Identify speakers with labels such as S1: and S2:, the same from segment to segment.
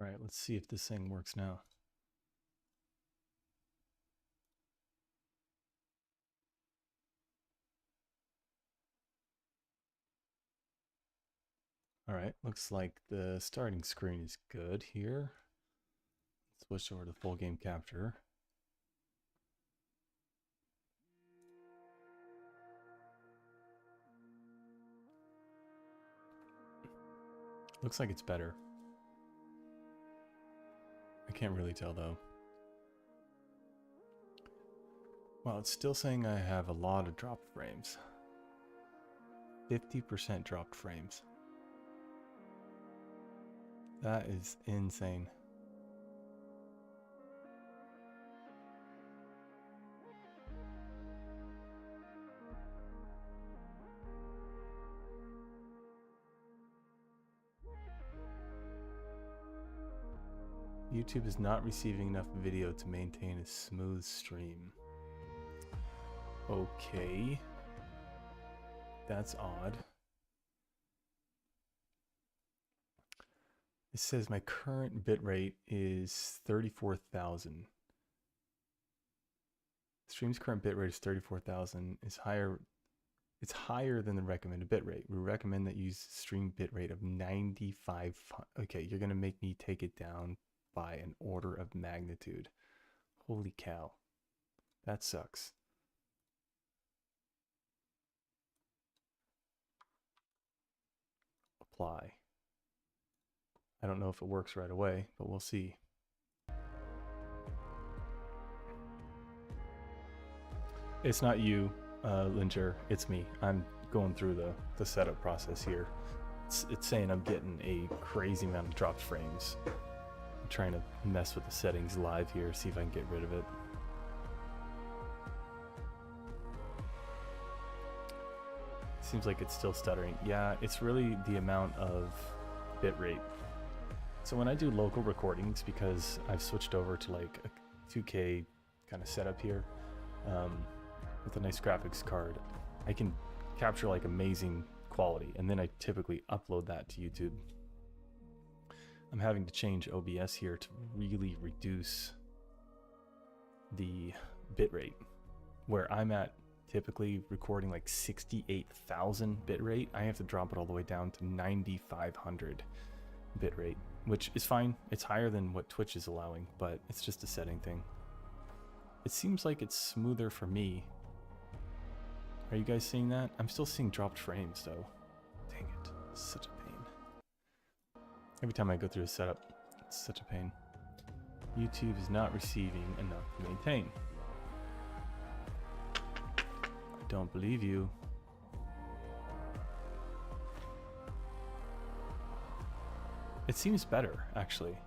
S1: All right, let's see if this thing works now. All right, looks like the starting screen is good here. Let's switch over to full game capture. Looks like it's better. I can't really tell though. Well, it's still saying I have a lot of dropped frames. 50% dropped frames. That is insane. YouTube is not receiving enough video to maintain a smooth stream. Okay. That's odd. It says my current bitrate is 34,000. Stream's current bitrate is 34,000. It's higher than the recommended bitrate. We recommend that you use stream bitrate of 95. Okay, you're gonna make me take it down by an order of magnitude. Holy cow. That sucks. Apply. I don't know if it works right away, but we'll see. It's not you, Linger, it's me. I'm going through the setup process here. It's saying I'm getting a crazy amount of dropped frames. I'm trying to mess with the settings live here, see if I can get rid of it. Seems like it's still stuttering. Yeah, it's really the amount of bitrate. So when I do local recordings, because I've switched over to like a 2K kind of setup here, with a nice graphics card, I can capture like amazing quality, and then I typically upload that to YouTube. I'm having to change OBS here to really reduce the bitrate. Where I'm at typically recording like 68,000 bitrate, I have to drop it all the way down to 9,500 bitrate, which is fine. It's higher than what Twitch is allowing, but it's just a setting thing. It seems like it's smoother for me. Are you guys seeing that? I'm still seeing dropped frames though. Dang it, it's such a pain. Every time I go through a setup, it's such a pain. YouTube is not receiving enough to maintain. I don't believe you. It seems better, actually.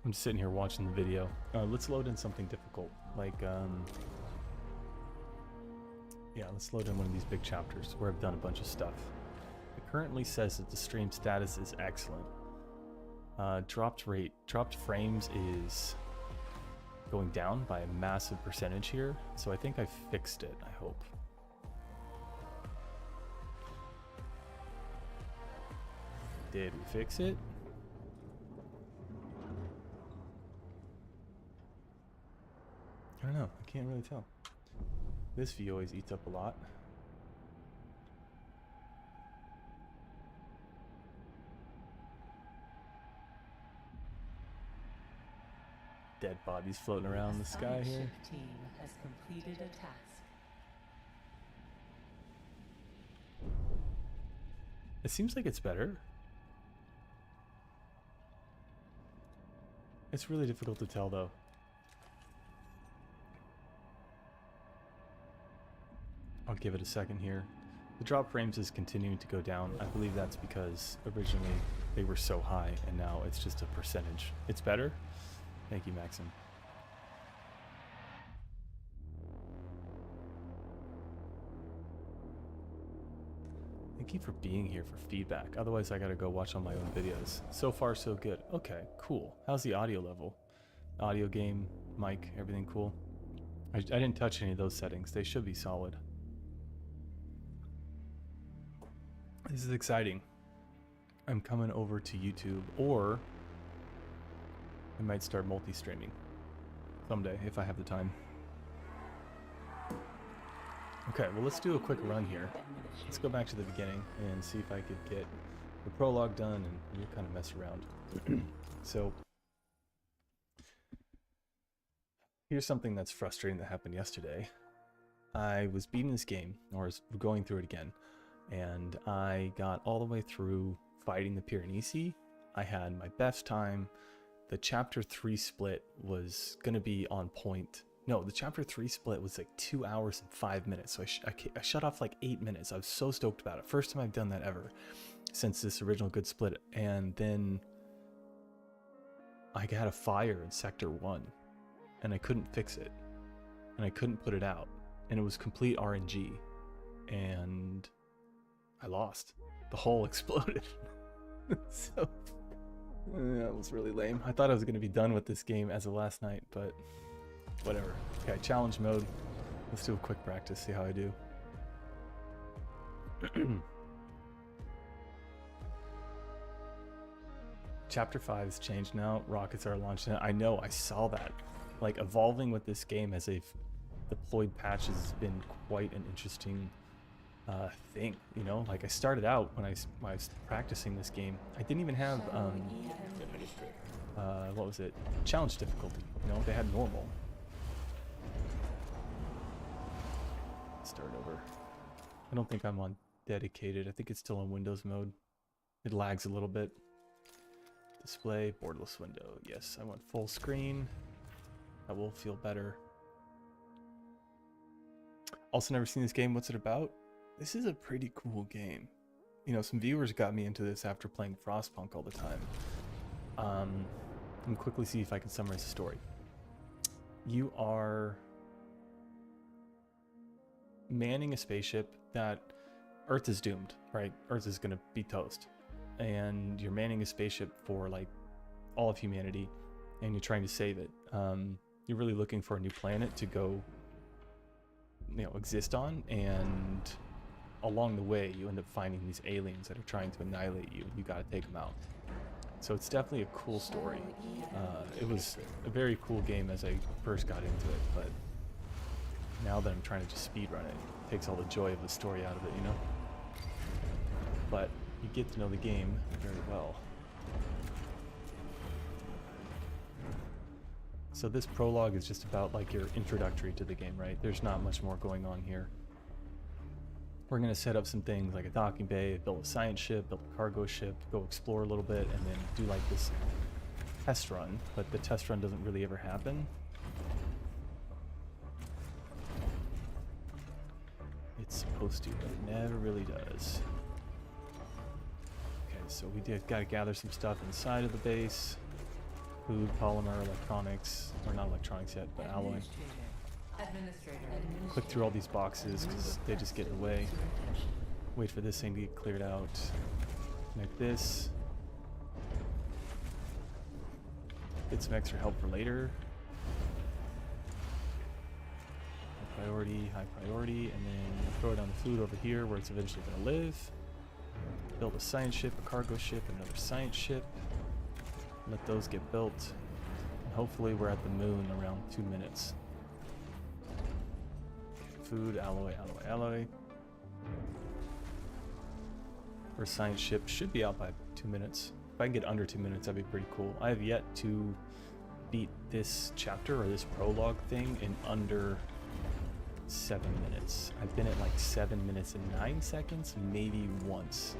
S1: I'm just sitting here watching the video. Let's load in something difficult, like, yeah, let's load in one of these big chapters where I've done a bunch of stuff. It currently says that the stream status is excellent. Dropped frames is going down by a massive percentage here, so I think I fixed it, I hope. Did we fix it? I don't know, I can't really tell. This view always eats up a lot. Dead bodies floating around the sky here.
S2: Team has completed a task.
S1: It seems like it's better. It's really difficult to tell though. I'll give it a second here. The drop frames is continuing to go down. I believe that's because originally they were so high and now it's just a percentage. It's better. Thank you, Maxim. Thank you for being here for feedback. Otherwise, I gotta go watch all my own videos. So far, so good. Okay, cool. How's the audio level? Audio, game, mic, everything cool? I didn't touch any of those settings. They should be solid. This is exciting. I'm coming over to YouTube, or I might start multi-streaming someday if I have the time. Okay, well, let's do a quick run here. Let's go back to the beginning and see if I could get the prologue done, and we'll kind of mess around. So here's something that's frustrating that happened yesterday. I was beating this game, or was going through it again, and I got all the way through fighting the Piranesi. I had my best time. The chapter 3 split was going to be on point. No, the chapter 3 split was like 2 hours and 5 minutes. So I shut off like 8 minutes. I was so stoked about it. First time I've done that ever since this original good split. And then I got a fire in sector 1 and I couldn't fix it. And I couldn't put it out. And it was complete RNG. And I lost. The hole exploded. So that was really lame. I thought I was going to be done with this game as of last night, but whatever. Okay, challenge mode. Let's do a quick practice, see how I do. Chapter 5 has changed now. Rockets are launched. I know, I saw that. Like, evolving with this game as they've deployed patches has been quite an interesting thing, you know? Like, I started out when I was practicing this game, I didn't even have what was it, challenge difficulty, you know? They had normal. Start over. I don't think I'm on dedicated. I think it's still on Windows mode. It lags a little bit. Display borderless window. Yes, I want full screen. That will feel better. Also never seen this game. What's it about? This is a pretty cool game. You know, some viewers got me into this after playing Frostpunk all the time. Let me quickly see if I can summarize the story. You are manning a spaceship that Earth is doomed, right? Earth is going to be toast. And you're manning a spaceship for like all of humanity and you're trying to save it. You're really looking for a new planet to go, you know, exist on, and along the way you end up finding these aliens that are trying to annihilate you. You got to take them out. So it's definitely a cool story. It was a very cool game as I first got into it, but now that I'm trying to just speedrun it, it takes all the joy of the story out of it, you know? But you get to know the game very well. So this prologue is just about like your introductory to the game, right? There's not much more going on here. We're going to set up some things like a docking bay, build a science ship, build a cargo ship, go explore a little bit, and then do like this test run. But the test run doesn't really ever happen. It's supposed to, but it never really does. Okay, so we got to gather some stuff inside of the base. Food, polymer, electronics, or not electronics yet, but alloy. Click through all these boxes because they just get in the way. Wait for this thing to get cleared out. Connect this. Get some extra help for later. High priority, and then throw down the food over here where it's eventually going to live. Build a science ship, a cargo ship, another science ship. Let those get built. And hopefully we're at the moon around 2 minutes. Food, alloy, alloy, alloy. First science ship should be out by 2 minutes. If I can get under 2 minutes, that'd be pretty cool. I have yet to beat this chapter or this prologue thing in under 7 minutes. I've been at like 7 minutes and 9 seconds, maybe once.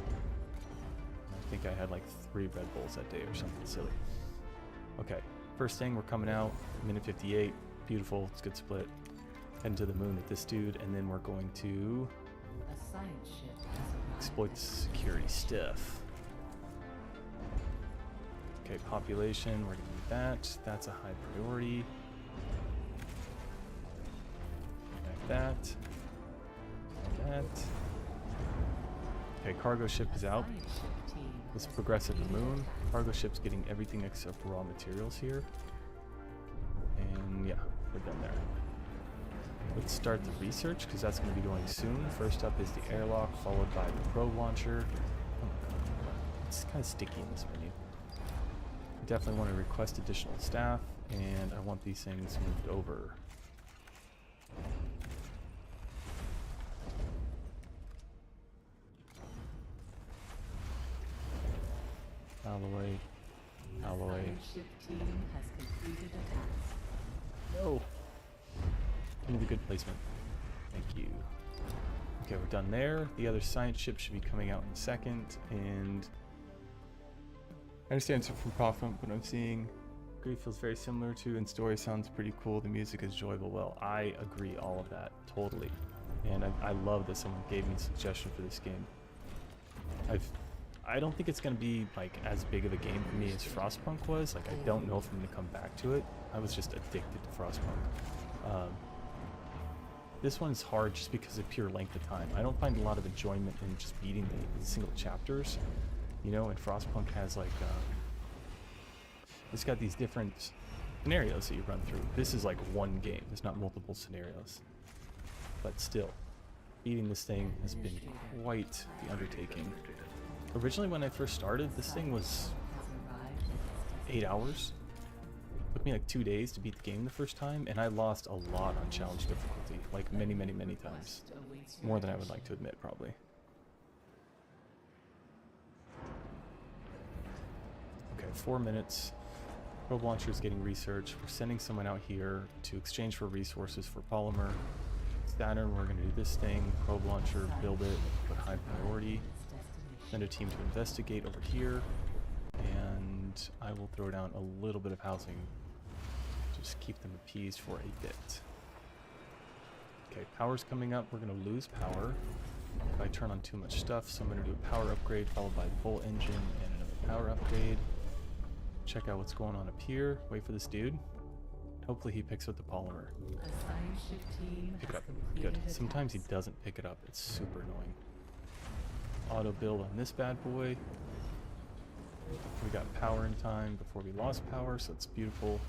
S1: I think I had like 3 Red Bulls that day or something silly. Okay, first thing, we're coming out, minute 58. Beautiful, it's a good split. Heading to the moon with this dude, and then we're going to exploit the security stuff. Okay, population, we're gonna do that. That's a high priority. Like that. Like that. Okay, cargo ship is out. Let's progress at the moon. Cargo ship's getting everything except raw materials here. And yeah, we're done there. Let's start the research, because that's going to be going soon. First up is the airlock, followed by the probe launcher. Oh my god, it's kind of sticky in this menu. I definitely want to request additional staff, and I want these things moved over. Alloy. Alloy.
S2: Ship team has completed a task.
S1: No! Give me the good placement. Thank you. Okay, we're done there. The other science ship should be coming out in a second, and I understand it's from Profit, but I'm seeing Grief feels very similar to, and story sounds pretty cool. The music is enjoyable. Well, I agree all of that, totally. And I love that someone gave me a suggestion for this game. I don't think it's going to be like as big of a game for me as Frostpunk was. Like, I don't know if I'm going to come back to it. I was just addicted to Frostpunk. This one's hard just because of pure length of time. I don't find a lot of enjoyment in just beating the single chapters, you know. And Frostpunk has like it's got these different scenarios that you run through. This is like one game. There's not multiple scenarios, but still, beating this thing has been quite the undertaking. Originally, when I first started, this thing was 8 hours. It took me like 2 days to beat the game the first time, and I lost a lot on challenge difficulty, like many times. More than I would like to admit, probably. Okay, 4 minutes. Probe launcher is getting research. We're sending someone out here to exchange for resources for polymer. Saturn, we're going to do this thing. Probe launcher, build it, put high priority. Send a team to investigate over here, and I will throw down a little bit of housing to just keep them appeased for a bit. Okay, power's coming up. We're going to lose power if I turn on too much stuff, so I'm going to do a power upgrade followed by the full engine and another power upgrade. Check out what's going on up here. Wait for this dude. Hopefully he picks up the polymer. Pick it up. Good. Sometimes he doesn't pick it up. It's super annoying. Auto build on this bad boy. We got power in time before we lost power, so it's beautiful.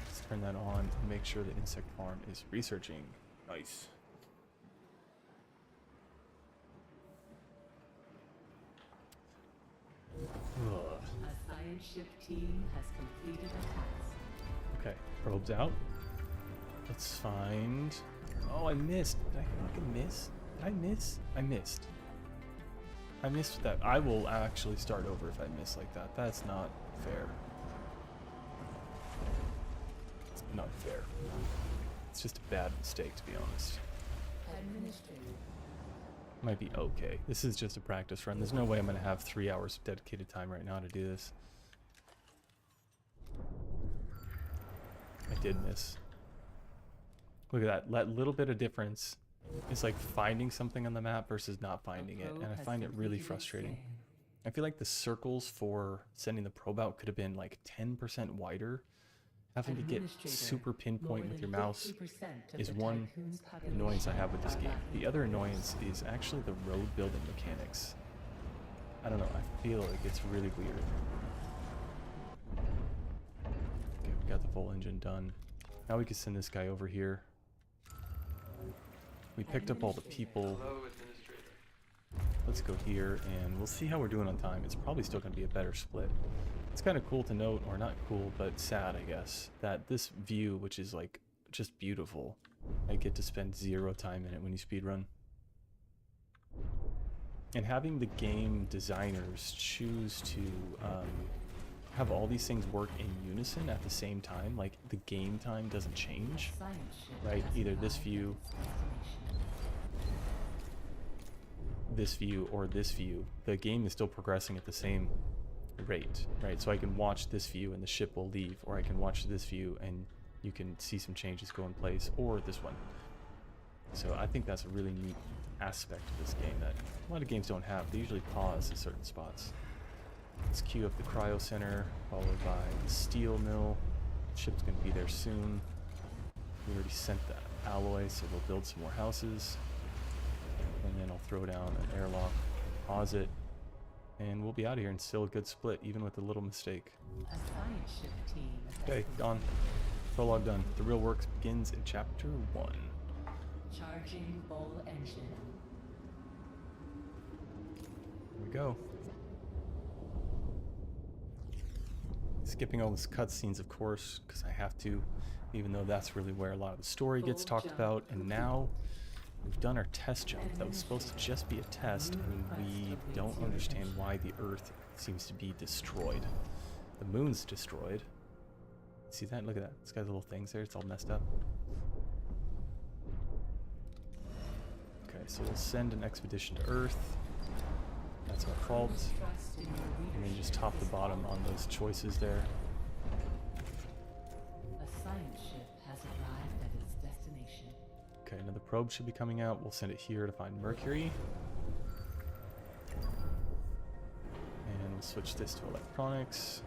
S1: Let's turn that on and make sure the insect farm is researching. Nice. Ugh.
S2: A science ship team has completed a task.
S1: Okay, probes out. Let's find... Oh, I missed. Did I fucking miss? Did I miss? I missed. I missed that. I will actually start over if I miss like that. That's not fair. It's not fair. It's just a bad mistake, to be honest.
S2: Administrator.
S1: Might be okay. This is just a practice run. There's no way I'm going to have 3 hours of dedicated time right now to do this. I did miss. Look at that. That little bit of difference. It's like finding something on the map versus not finding it, and I find it really frustrating. I feel like the circles for sending the probe out could have been like 10% wider. Having to get super pinpoint with your mouse is one annoyance I have with this game. The other annoyance is actually the road building mechanics. I don't know, I feel like it's really weird. Okay, we got the full engine done. Now we can send this guy over here. We picked up all the people. Let's go here, and we'll see how we're doing on time. It's probably still going to be a better split. It's kind of cool to note, or not cool, but sad, I guess, that this view, which is like just beautiful, I get to spend 0 time in it when you speedrun. And having the game designers choose to have all these things work in unison at the same time, like the game time doesn't change, right? Either this view, or this view, the game is still progressing at the same rate, right? So I can watch this view and the ship will leave, or I can watch this view and you can see some changes go in place, or this one. So I think that's a really neat aspect of this game that a lot of games don't have. They usually pause at certain spots. Let's queue up the cryo center, followed by the steel mill. Ship's gonna be there soon. We already sent the alloy, so we'll build some more houses. And then I'll throw down an airlock, pause it, and we'll be out of here and still a good split, even with a little mistake.
S2: A science ship team.
S1: Okay, gone. Prologue done. The real work begins in chapter 1.
S2: Charging bull engine.
S1: Here we go. Skipping all these cutscenes, of course, because I have to, even though that's really where a lot of the story gets talked about. And now we've done our test jump that was supposed to just be a test, and we don't understand why the Earth seems to be destroyed. The moon's destroyed. See that? Look at that. It's got little things there. It's all messed up. Okay, so we'll send an expedition to Earth. That's our fault. And then just top to bottom on those choices there.
S2: A science ship has arrived at its destination.
S1: Okay, another probe should be coming out. We'll send it here to find Mercury. And we'll switch this to electronics.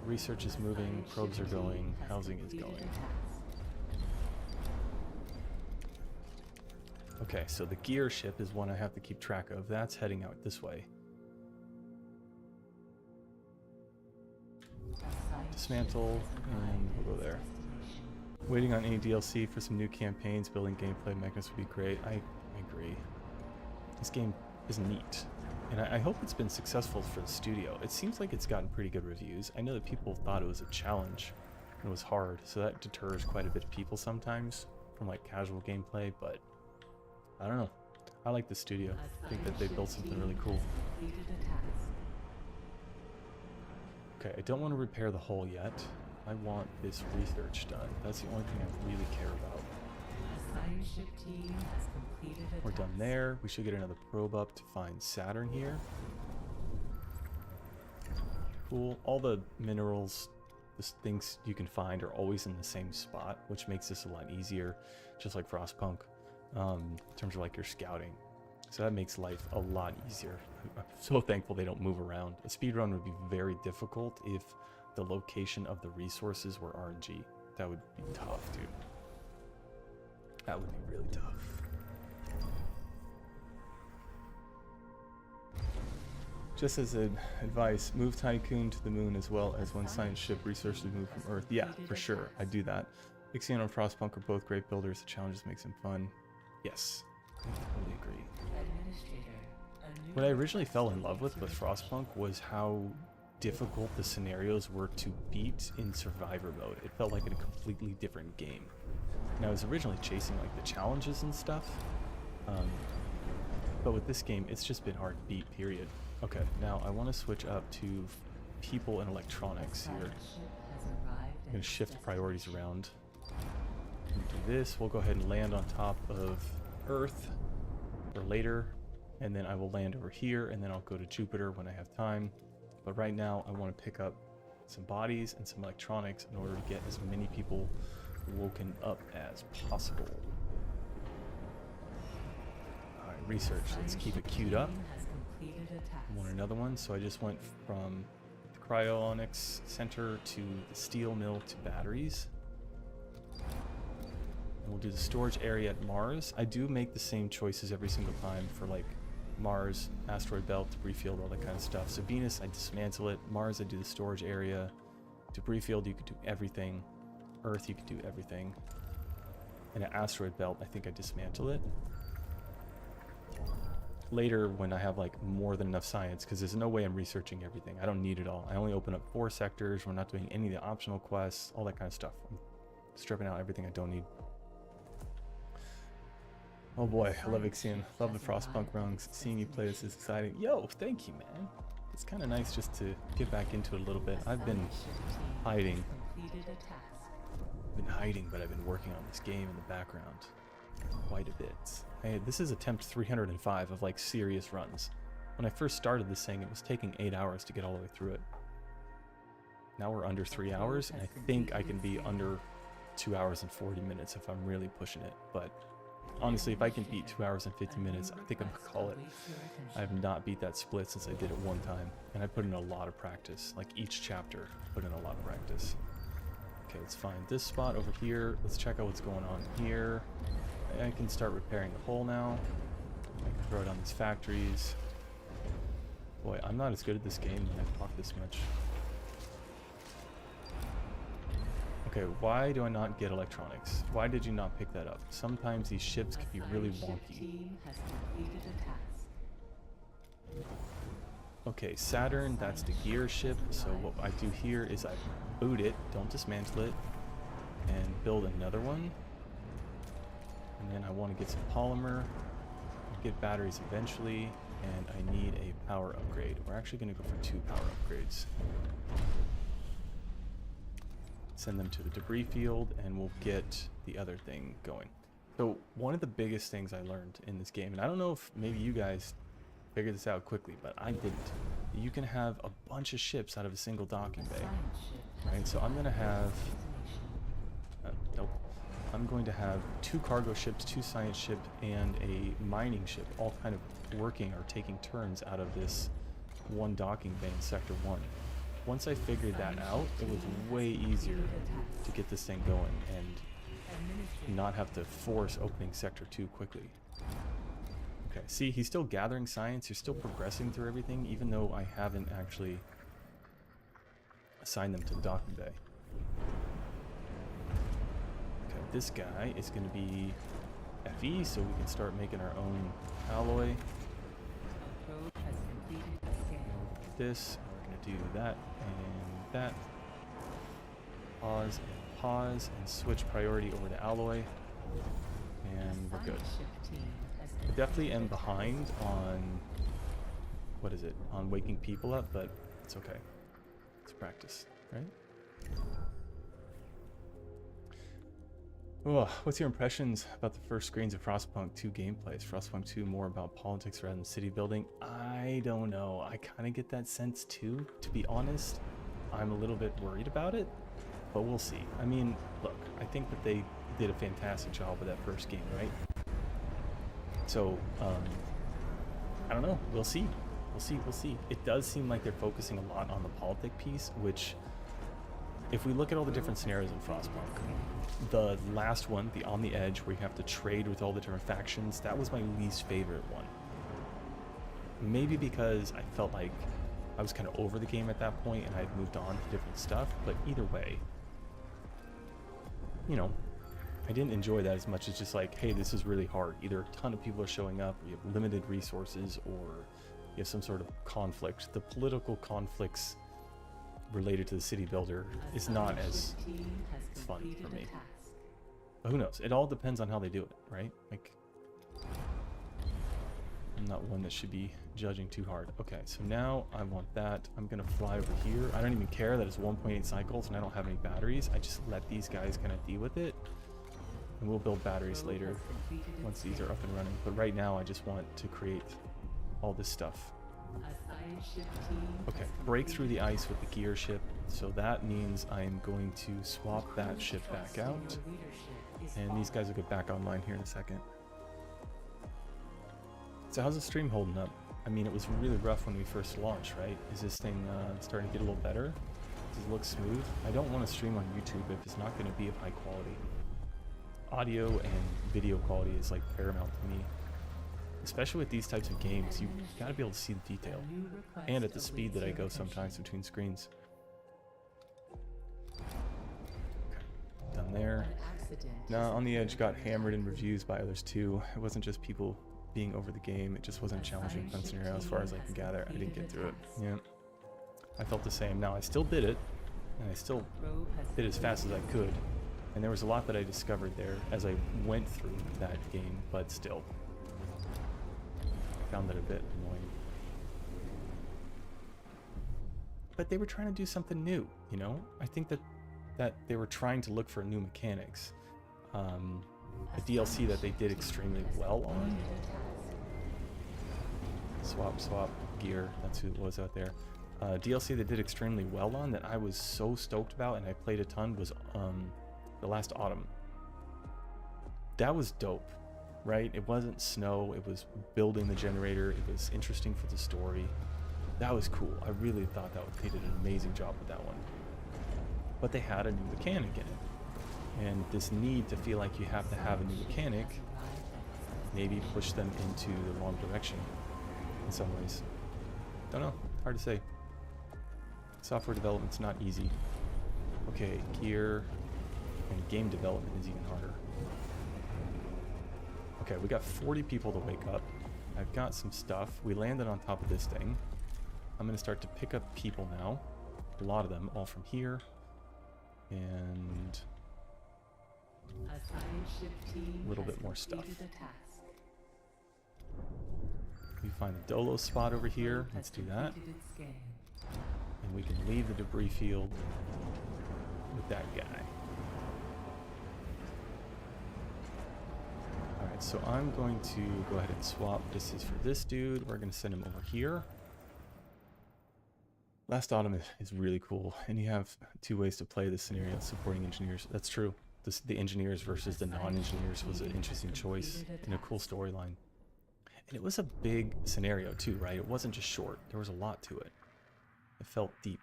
S1: Research is moving, probes are going, housing is going. Okay, so the gear ship is one I have to keep track of. That's heading out this way. Dismantle, and we'll go there. Waiting on any DLC for some new campaigns, building gameplay mechanisms would be great. I agree. This game is neat, and I hope it's been successful for the studio. It seems like it's gotten pretty good reviews. I know that people thought it was a challenge and it was hard, so that deters quite a bit of people sometimes from like casual gameplay, but I don't know. I like the studio. I think that they built something really cool. Okay, I don't want to repair the hull yet. I want this research done. That's the only thing I really care about. We're done there. We should get another probe up to find Saturn here. Cool. All the minerals, the things you can find are always in the same spot, which makes this a lot easier, just like Frostpunk, in terms of like your scouting. So that makes life a lot easier. I'm so thankful they don't move around. A speedrun would be very difficult if the location of the resources were RNG. That would be tough, dude. That would be really tough. Just as an advice, move Tycoon to the moon as well as when science ship researchers move from Earth. Yeah, for sure. I do that. Ixion and Frostpunk are both great builders. The challenges makes them fun. Yes, I totally agree. What I originally fell in love with Frostpunk was how difficult the scenarios were to beat in survivor mode. It felt like a completely different game. And I was originally chasing like the challenges and stuff, but with this game it's just been hard to beat, period. Okay, now I want to switch up to people and electronics here. I'm going to shift priorities around. Do this. We'll go ahead and land on top of Earth for later, and then I will land over here, and then I'll go to Jupiter when I have time. But right now I want to pick up some bodies and some electronics in order to get as many people woken up as possible. Alright, research. Let's keep it queued up. I want another one, so I just went from the cryonics center to the steel mill to batteries. And we'll do the storage area at Mars. I do make the same choices every single time for like Mars, asteroid belt, debris field, all that kind of stuff. So Venus, I dismantle it. Mars, I do the storage area. Debris field, you could do everything. Earth, you could do everything. And an asteroid belt, I think I dismantle it. Later, when I have like more than enough science, because there's no way I'm researching everything. I don't need it all. I only open up 4 sectors. We're not doing any of the optional quests, all that kind of stuff. I'm stripping out everything I don't need. Oh boy, I love Ixion. Love the Frostpunk rungs. Seeing you play this is exciting. Yo, thank you, man. It's kind of nice just to get back into it a little bit. I've been hiding. But I've been working on this game in the background quite a bit. Hey, this is attempt 305 of like serious runs. When I first started this thing, it was taking 8 hours to get all the way through it. Now we're under 3 hours, and I think I can be under 2 hours and 40 minutes if I'm really pushing it. But honestly, if I can beat 2 hours and 50 minutes, I think I'm gonna call it. I have not beat that split since I did it one time, and I put in a lot of practice. Like each chapter, put in a lot of practice. Okay, let's find this spot over here. Let's check out what's going on here. I can start repairing the hull now. I can throw down these factories. Boy, I'm not as good at this game when I talk this much. Okay, why do I not get electronics? Why did you not pick that up? Sometimes these ships can be really wonky.
S2: Team has completed a task.
S1: Okay, Saturn, that's the gear ship. So what I do here is I boot it, don't dismantle it, and build another one. And then I want to get some polymer, get batteries eventually, and I need a power upgrade. We're actually going to go for 2 power upgrades. Send them to the debris field, and we'll get the other thing going. So one of the biggest things I learned in this game, and I don't know if maybe you guys figured this out quickly, but I didn't. You can have a bunch of ships out of a single docking bay, right? So I'm going to have... nope. I'm going to have 2 cargo ships, 2 science ships, and a mining ship, all kind of working or taking turns out of this one docking bay in Sector 1. Once I figured that out, it was way easier to get this thing going and not have to force opening Sector 2 quickly. Okay, see, he's still gathering science, he's still progressing through everything, even though I haven't actually assigned them to the docking bay. Okay, this guy is going to be FE, so we can start making our own alloy. This, we're going to do that and that. Pause and switch priority over to alloy. And we're good. I definitely am behind on, what is it, on waking people up, but it's okay. It's practice, right? Oh, what's your impressions about the first screens of Frostpunk 2 gameplays? Frostpunk 2 more about politics rather than city building? I don't know. I kind of get that sense too, to be honest. I'm a little bit worried about it, but we'll see. I mean, look, I think that they did a fantastic job with that first game, right? So, I don't know. We'll see. We'll see. It does seem like they're focusing a lot on the politic piece, which, if we look at all the different scenarios in Frostpunk, the last one, the On the Edge, where you have to trade with all the different factions, that was my least favorite one. Maybe because I felt like I was kind of over the game at that point and I had moved on to different stuff, but either way, you know, I didn't enjoy that as much as just like, hey, this is really hard. Either a ton of people are showing up, or you have limited resources, or you have some sort of conflict. The political conflicts related to the city builder is not as fun for me. But who knows? It all depends on how they do it, right? Like, I'm not one that should be judging too hard. Okay, so now I want that. I'm gonna fly over here. I don't even care that it's 1.8 cycles and I don't have any batteries. I just let these guys kind of deal with it. And we'll build batteries later once these are up and running. But right now I just want to create all this stuff. Okay, break through the ice with the gear ship. So that means I'm going to swap that ship back out. And these guys will get back online here in a second. So how's the stream holding up? I mean, it was really rough when we first launched, right? Is this thing starting to get a little better? Does it look smooth? I don't want to stream on YouTube if it's not going to be of high quality. Audio and video quality is like paramount to me. Especially with these types of games, you gotta be able to see the detail. And at the speed that I go sometimes between screens. Okay, done there. Now, On the Edge got hammered in reviews by others too. It wasn't just people being over the game, it just wasn't a challenging fun scenario as far as I can gather. I didn't get through it. Yeah. I felt the same. Now, I still did it, and I still did as fast as I could. And there was a lot that I discovered there as I went through that game, but still. I found it a bit annoying. But they were trying to do something new, you know? I think that they were trying to look for new mechanics. A DLC that they did extremely well on. Swap, gear, that's who it was out there. DLC they did extremely well on that I was so stoked about and I played a ton was the last autumn. That was dope, right? It wasn't snow, it was building the generator, it was interesting for the story. That was cool. I really thought they did an amazing job with that one. But they had a new mechanic in it. And this need to feel like you have to have a new mechanic maybe push them into the wrong direction in some ways. Don't know, hard to say. Software development's not easy. Okay, gear. And game development is even harder. Okay, we got 40 people to wake up. I've got some stuff. We landed on top of this thing. I'm going to start to pick up people now. A lot of them, all from here. And a little bit more stuff. We find a Dolo spot over here. Let's do that. And we can leave the debris field with that guy. Alright, so I'm going to go ahead and swap this is for this dude. We're going to send him over here. Last Autumn is really cool, and you have two ways to play this scenario, supporting engineers. That's true. The engineers versus the non-engineers was an interesting choice and a cool storyline. And it was a big scenario too, right? It wasn't just short. There was a lot to it. It felt deep.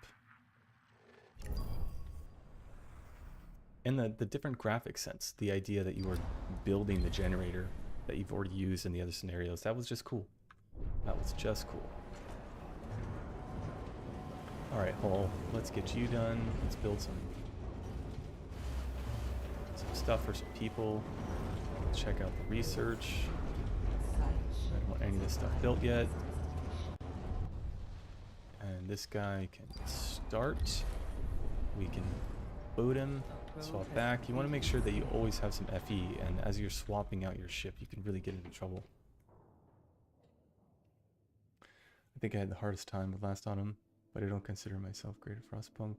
S1: And the different graphic sense, the idea that you were building the generator that you've already used in the other scenarios, that was just cool. That was just cool. Alright, Hull, let's get you done. Let's build some stuff for some people. Check out the research. I don't want any of this stuff built yet. And this guy can start. We can boot him, swap back. You want to make sure that you always have some FE, and as you're swapping out your ship, you can really get into trouble. I think I had the hardest time with Last Autumn, but I don't consider myself great at Frostpunk.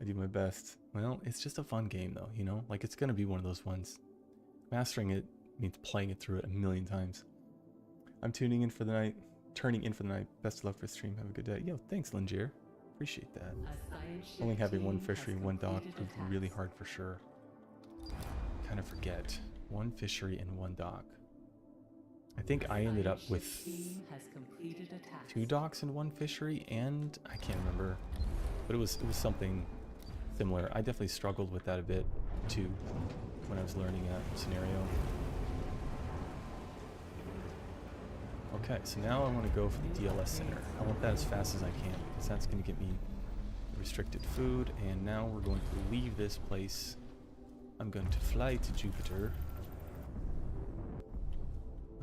S1: I do my best. Well, it's just a fun game though, you know? Like, it's gonna be one of those ones. Mastering it means playing it through it a million times. I'm tuning in for the night. Turning in for the night. Best of luck for the stream. Have a good day. Yo, thanks, Lingier. Appreciate that. Only having one fishery, one dock proved really hard for sure. Kind of forget. One fishery and one dock. I think I ended up with 2 docks and 1 fishery, and I can't remember, but it was something similar. I definitely struggled with that a bit too when I was learning that scenario. Okay, so now I want to go for the DLS center. I want that as fast as I can, because that's going to get me restricted food. And now we're going to leave this place. I'm going to fly to Jupiter.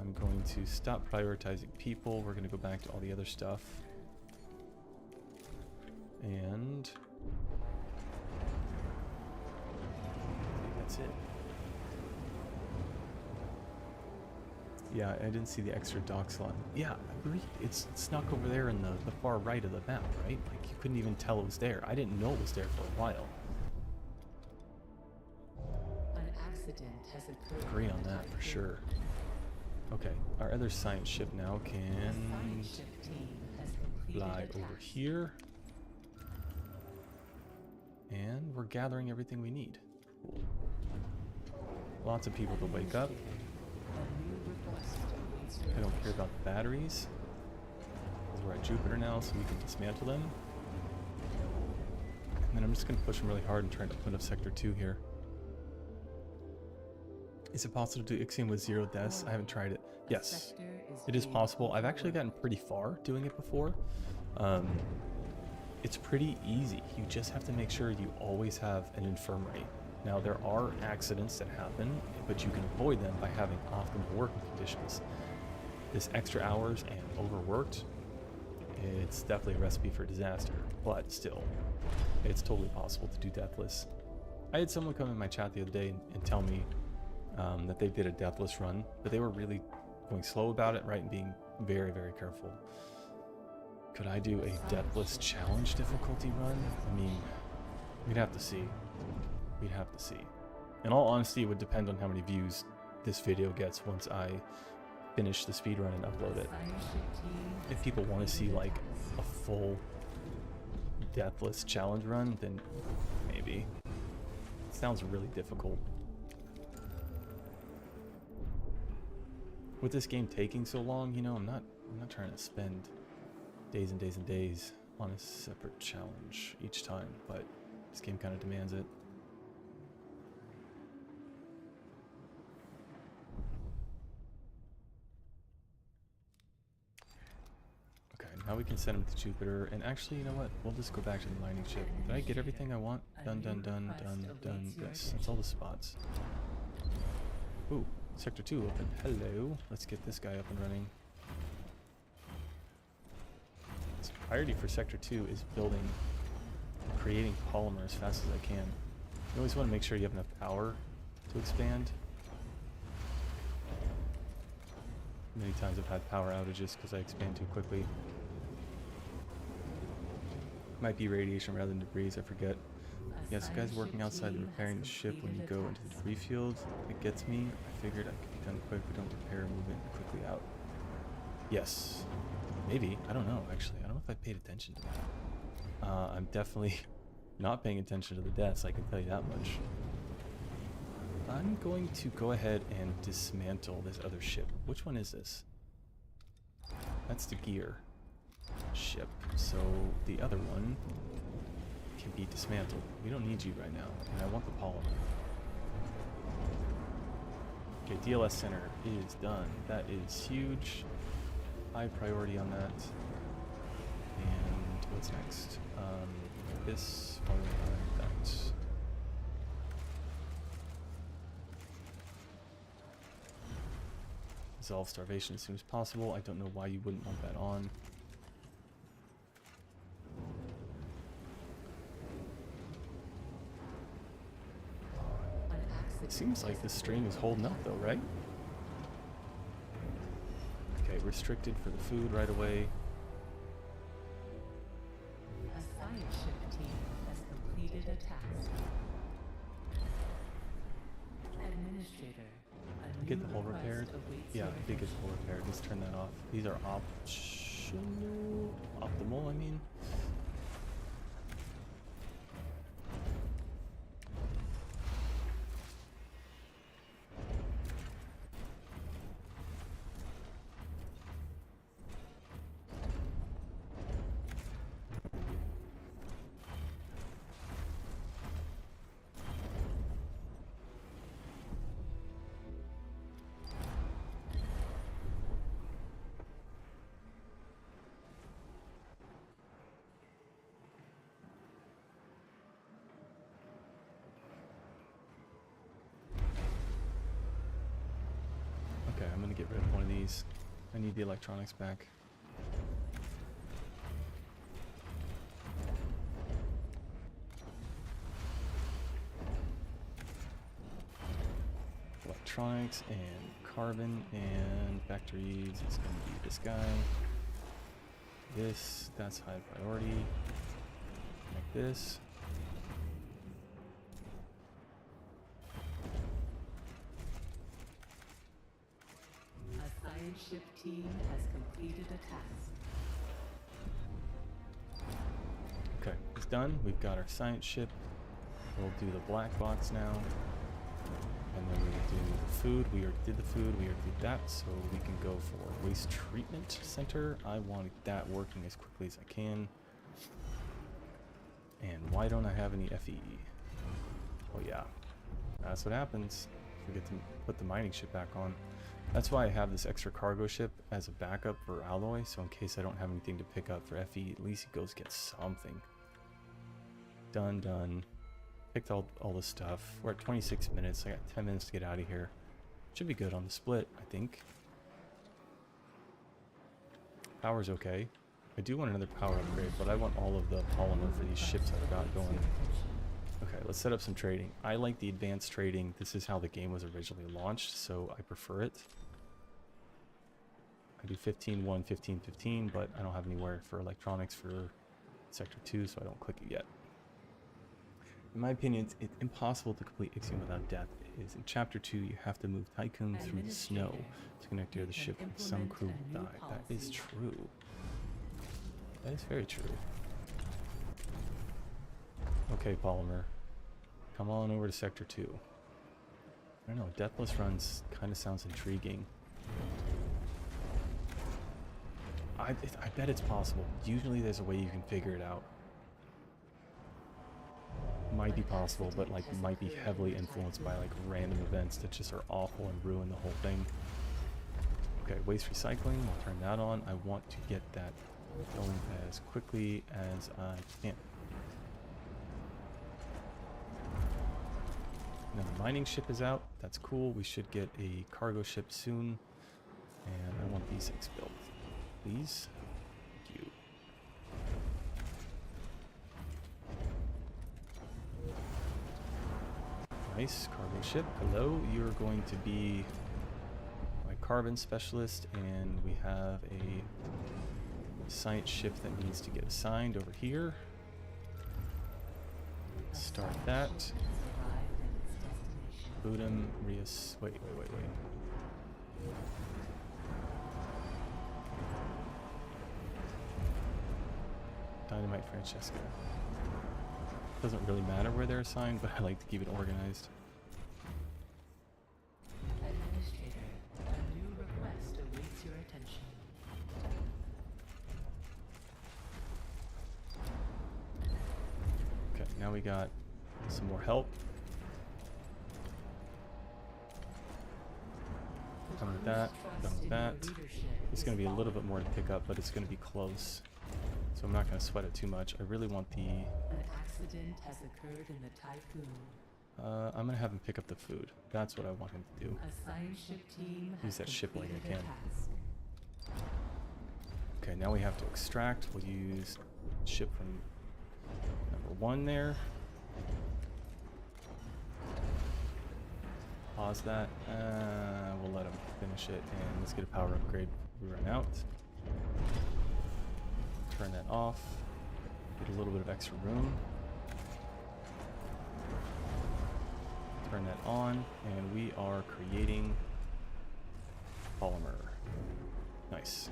S1: I'm going to stop prioritizing people. We're going to go back to all the other stuff. And I think that's it. Yeah, I didn't see the extra dock slot. Yeah, agreed. It's snuck over there in the far right of the map, right? Like, you couldn't even tell it was there. I didn't know it was there for a while.
S2: An accident has occurred.
S1: Agree on that for sure. Okay, our other science ship now can fly over here. And we're gathering everything we need. Cool. Lots of people to wake up. I don't care about the batteries. We're at Jupiter now, so we can dismantle them. And then I'm just going to push them really hard and try to open up Sector 2 here. Is it possible to do Ixion with 0 deaths? I haven't tried it. Yes, it is possible. I've actually gotten pretty far doing it before. It's pretty easy. You just have to make sure you always have an infirmary. Now, there are accidents that happen, but you can avoid them by having optimal working conditions. This extra hours and overworked, it's definitely a recipe for disaster, but still, it's totally possible to do deathless. I had someone come in my chat the other day and tell me that they did a deathless run, but they were really going slow about it, right, and being very, very careful. Could I do a deathless challenge difficulty run? I mean, we'd have to see. We'd have to see. In all honesty, it would depend on how many views this video gets once I finish the speedrun and upload it. If people want to see like a full deathless challenge run, then maybe. It sounds really difficult. With this game taking so long, you know, I'm not trying to spend days and days and days on a separate challenge each time, but this game kind of demands it. Okay, Now we can send him to Jupiter. And actually, you know what? We'll just go back to the mining ship. Did I get everything I want? Done, done, done, done, done. Yes, that's all the spots. Ooh, Sector 2 open. Hello. Let's get this guy up and running. So priority for Sector 2 is building, creating polymer as fast as I can. You always want to make sure you have enough power to expand. Many times I've had power outages because I expand too quickly. Might be radiation rather than debris, I forget. Yes, the guy's working outside and repairing the ship when you go into the debris field. It gets me. I figured I could be done quick, but don't repair movement quickly out. Yes. Maybe. I don't know, actually. I don't know if I paid attention to that. I'm definitely not paying attention to the deaths, I can tell you that much. I'm going to go ahead and dismantle this other ship. Which one is this? That's the gear ship. So the other one can be dismantled. We don't need you right now, and I want the polymer. Okay, DLS center is done. That is huge. High priority on that. And what's next? This followed by that. Resolve starvation as soon as possible. I don't know why you wouldn't want that on. It seems like the stream is holding up though, right? Okay, restricted for the food right away.
S2: A science ship team has completed a task. Administrator, a
S1: Get
S2: new
S1: the hull
S2: request
S1: repaired.
S2: awaits
S1: Yeah,
S2: your
S1: I did get the hull repaired. Let's turn that off. These are optimal, I mean. Okay, I'm gonna get rid of one of these. I need the electronics back. Electronics and carbon and factories is gonna be this guy. This, that's high priority. Like this.
S2: A science ship team has completed a task.
S1: Okay, it's done. We've got our science ship. We'll do the black box now. And then we will do the food. We already did the food. We already did that. So we can go for waste treatment center. I want that working as quickly as I can. And why don't I have any FEE? Oh yeah, that's what happens. Forget to put the mining ship back on. That's why I have this extra cargo ship as a backup for alloy. So in case I don't have anything to pick up for FE, at least it goes get something. Done, done. Picked all the stuff. We're at 26 minutes. I got 10 minutes to get out of here. Should be good on the split, I think. Power's okay. I do want another power upgrade, but I want all of the polymer for these ships I've got going. Okay, let's set up some trading. I like the advanced trading. This is how the game was originally launched, so I prefer it. I do 15-1, 15-15, but I don't have anywhere for electronics for Sector 2, so I don't click it yet. In my opinion, it's impossible to complete Ixion without death. It is in Chapter 2, you have to move Tycoon through the snow to connect to the ship, and some crew will die. That is true. That is very true. Okay, Polymer. Come on over to Sector 2. I don't know, Deathless Runs kind of sounds intriguing. I bet it's possible. Usually there's a way you can figure it out. Might be possible, but like might be heavily influenced by like random events that just are awful and ruin the whole thing. Okay, waste recycling, we'll turn that on. I want to get that Going as quickly as I can. Now the mining ship is out. That's cool. We should get a cargo ship soon. And I want these things built. Please. Thank you. Nice. Cargo ship. Hello. You're going to be my carbon specialist. And we have a science ship that needs to get assigned over here. Start that. Boot him. Wait. Dynamite Francesca. Doesn't really matter where they're assigned, but I like to keep it organized.
S2: Administrator, a new request awaits your attention.
S1: Okay, now we got some more help. Done with that, done with that. It's going to be a little bit more to pick up, but it's going to be close. So I'm not going to sweat it too much. I really want the...
S2: An accident has occurred in the typhoon.
S1: I'm going to have him pick up the food. That's what I want him to do.
S2: A science ship team
S1: Use
S2: has
S1: that ship like I
S2: completed a
S1: can.
S2: task.
S1: Okay, now we have to extract. We'll use ship from number 1 there. Pause that. We'll let him finish it, and let's get a power upgrade before we run out. Turn that off. Get a little bit of extra room. Turn that on, and we are creating polymer. Nice.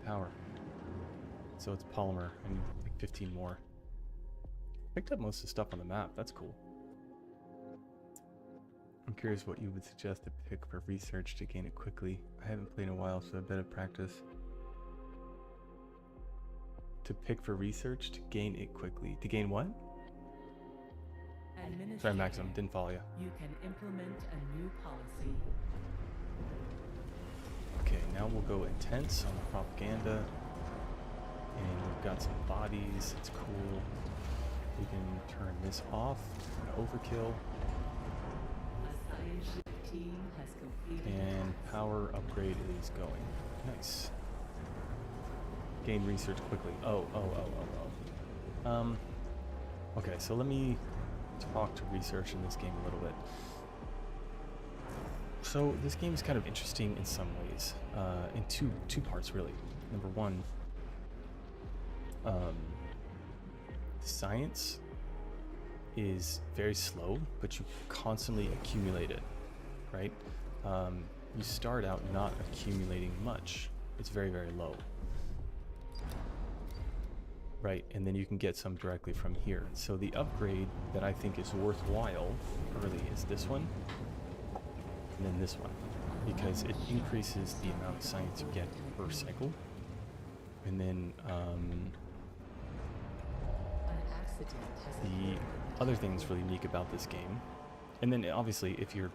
S1: Power. So it's polymer. I need like 15 more. Picked up most of the stuff on the map. That's cool. I'm curious what you would suggest to pick for research to gain it quickly. I haven't played in a while, so a bit of practice. To pick for research to gain it quickly. To gain what? Sorry, Maxim. Didn't follow you.
S2: You can implement a new policy.
S1: Okay, now we'll go intense on the propaganda. And we've got some bodies. It's cool. We can turn this off. Overkill.
S2: A science ship team has completed
S1: And power upgrade is going. Nice. Gain research quickly. Oh. Okay, so let me talk to research in this game a little bit. So this game is kind of interesting in some ways, in two parts really. Number one, science is very slow, but you constantly accumulate it, right? You start out not accumulating much. It's very, very low. Right, and then you can get some directly from here. So the upgrade that I think is worthwhile early is this one, and then this one, because it increases the amount of science you get per cycle. And then the other thing that's really unique about this game, and then obviously if you're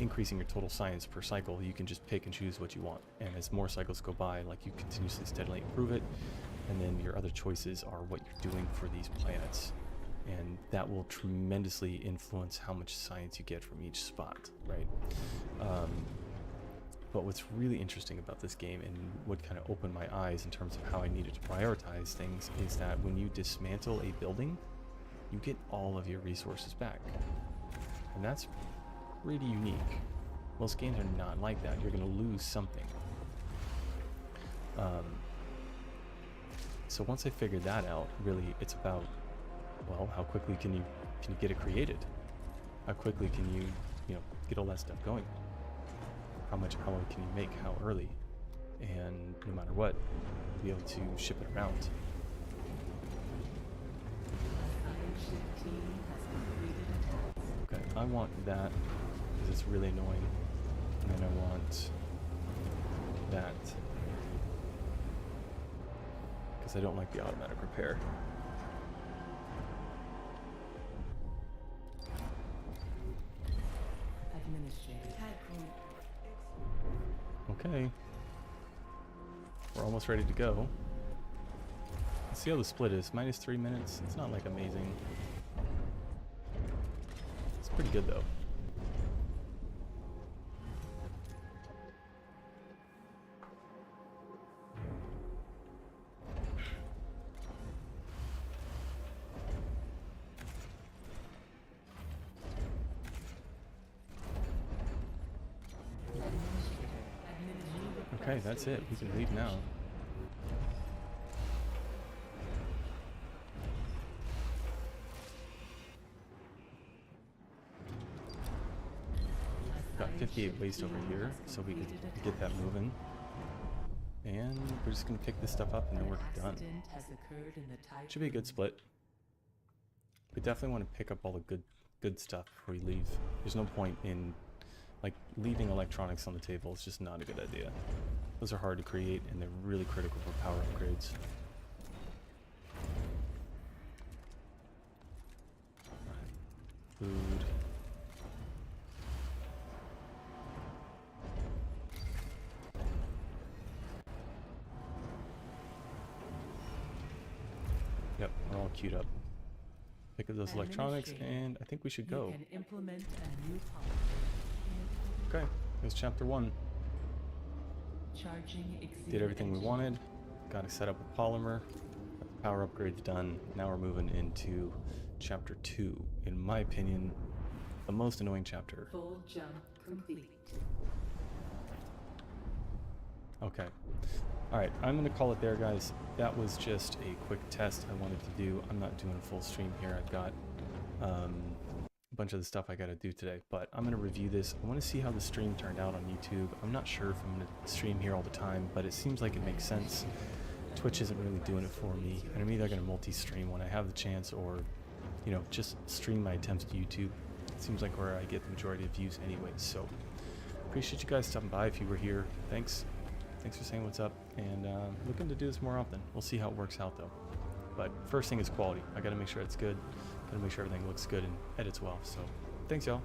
S1: increasing your total science per cycle, you can just pick and choose what you want. And as more cycles go by, like, you continuously steadily improve it. And then your other choices are what you're doing for these planets. And that will tremendously influence how much science you get from each spot, right? But what's really interesting about this game, and what kind of opened my eyes in terms of how I needed to prioritize things, is that when you dismantle a building, you get all of your resources back. And that's pretty unique. Most games are not like that. You're going to lose something. So once I figured that out, really it's about, well, how quickly can you get it created? How quickly can you get all that stuff going? How long can you make? How early? And no matter what, be able to ship it around. Okay, I want that because it's really annoying. And then I want that because I don't like the automatic repair. Okay. We're almost ready to go. Let's see how the split is. Minus 3 minutes. It's not like amazing. It's pretty good though. Okay, that's it. We can leave now. Got 58 waste over here, so we could get that moving. And we're just going to pick this stuff up and then we're done. Should be a good split. We definitely want to pick up all the good stuff before we leave. There's no point in like leaving electronics on the table. It's just not a good idea. Those are hard to create and they're really critical for power upgrades. Food. Yep, we're all queued up. Pick up those electronics, and I think we should go. Okay, there's chapter 1. Did everything we wanted. Got to set up a polymer. Got the power upgrades done. Now we're moving into chapter 2. In my opinion, the most annoying chapter.
S2: Full jump complete.
S1: Okay. Alright, I'm going to call it there, guys. That was just a quick test I wanted to do. I'm not doing a full stream here. I've got a bunch of the stuff I got to do today. But I'm going to review this. I want to see how the stream turned out on YouTube. I'm not sure if I'm going to stream here all the time, but it seems like it makes sense. Twitch isn't really doing it for me. And I'm either going to multi-stream when I have the chance or, you know, just stream my attempts to YouTube. It seems like where I get the majority of views anyways. So, appreciate you guys stopping by if you were here. Thanks for saying what's up, and looking to do this more often. We'll see how it works out though. But first thing is quality. I gotta make sure it's good. Gotta make sure everything looks good and edits well. So thanks y'all.